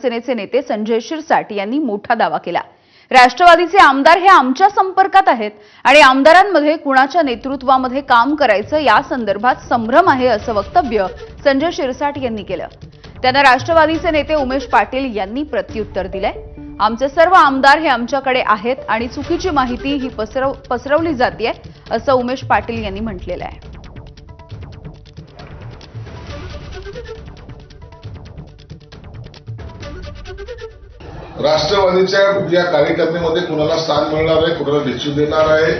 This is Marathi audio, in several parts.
सेनेचे नेते संजय शिरसाट यांनी मोठा दावा केला। राष्ट्रवादीचे आमदार हे आमच्या संपर्कात आहेत आणि आमदारांमध्ये कुणाच्या नेतृत्वामध्ये काम करायचं या संदर्भात संभ्रम आहे असं वक्तव्य संजय शिरसाट यांनी केलं। त्यांना राष्ट्रवादीचे नेते उमेश पाटील यांनी प्रत्युत्तर दिलंय। आमचे सर्व आमदार हे आमच्याकडे आहेत आणि चुकीची माहिती ही पसरवली जाते असं उमेश पाटील यांनी म्हटलेलं आहे। राष्ट्रवादीच्या या कार्यकर्त्यामध्ये कुणाला स्थान मिळणार आहे, कुणाला निश्चित देणार आहे,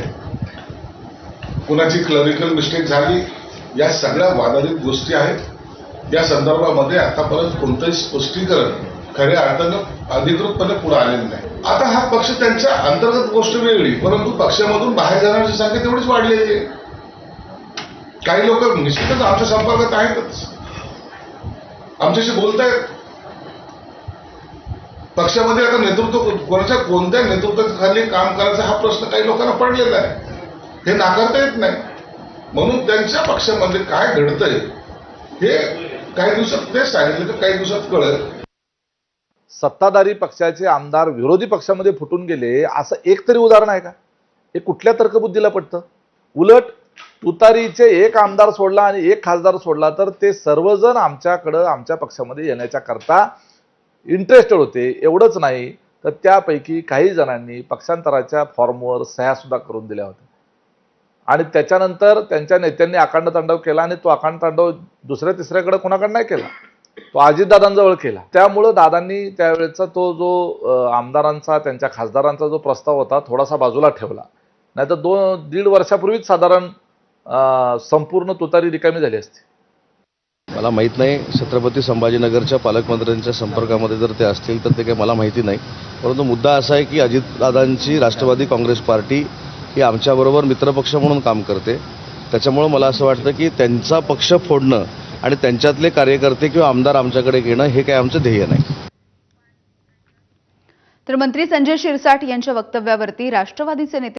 कुणाची क्लरिकल मिस्टेक झाली, या सगळ्या वादातीत गोष्टी आहेत। या संदर्भामध्ये आतापर्यंत कोणतंही स्पष्टीकरण खऱ्या अर्थानं अधिकृतपणे पुढे आलेलं नाही। आता हा पक्ष त्यांच्या अंतर्गत गोष्ट वेगळी, परंतु पक्षामधून बाहेर जाण्याची संख्या तेवढीच वाढलेली आहे। काही लोक निश्चितच आमच्या संपर्कात आहेतच, आमच्याशी बोलतायत। पक्षामध्ये आता नेतृत्व कोणत्या नेतृत्वाखाली काम करायचा हा प्रश्न काही लोकांना पडलेला आहे, हे नाकारता येत नाही। म्हणून त्यांच्या पक्षामध्ये काय घडतंय हे काही दिवसात ते सांगितलं तर काही दिवसात कळेल। सत्ताधारी पक्षाचे आमदार विरोधी पक्षामध्ये फुटून गेले असं एक तरी उदाहरण आहे का? हे कुठल्या तर्कबुद्धीला पटतं? उलट तुतारीचे एक आमदार सोडला आणि एक खासदार सोडला तर ते सर्वजण आमच्याकडे आमच्या पक्षामध्ये येण्याच्या करता इंटरेस्टेड होते। एवढंच नाही तर त्यापैकी काही जणांनी पक्षांतराच्या फॉर्मवर सह्या सुद्धा करून दिल्या होत्या आणि त्याच्यानंतर त्यांच्या नेत्यांनी अखंड तांडव केला आणि तो अखंड तांडव दुसऱ्या तिसऱ्याकडे कोणाकडे नाही केला, तो अजितदादांजवळ केला। त्यामुळे दादांनी त्यावेळेचा तो जो आमदारांचा त्यांच्या खासदारांचा जो प्रस्ताव होता थोडासा बाजूला ठेवला, नाहीतर 2-1.5 वर्षापूर्वीच साधारण संपूर्ण तुतारी रिकामी झाली असती। मला माहीत नाही, छत्रपती संभाजीनगरच्या पालकमंत्र्यांच्या संपर्कामध्ये जर ते असतील तर ते काही मला माहिती नाही। परंतु मुद्दा असा आहे की अजितदादांची राष्ट्रवादी काँग्रेस पार्टी ही आमच्याबरोबर मित्रपक्ष म्हणून काम करते। त्याच्यामुळे मला असं वाटतं की त्यांचा पक्ष फोडणं आणि त्यांच्यातले कार्यकर्ते किंवा आमदार आमच्याकडे घेणं हे काही आमचं ध्येय नाही। तर मंत्री संजय शिरसाट यांच्या वक्तव्यावरती राष्ट्रवादीचे नेते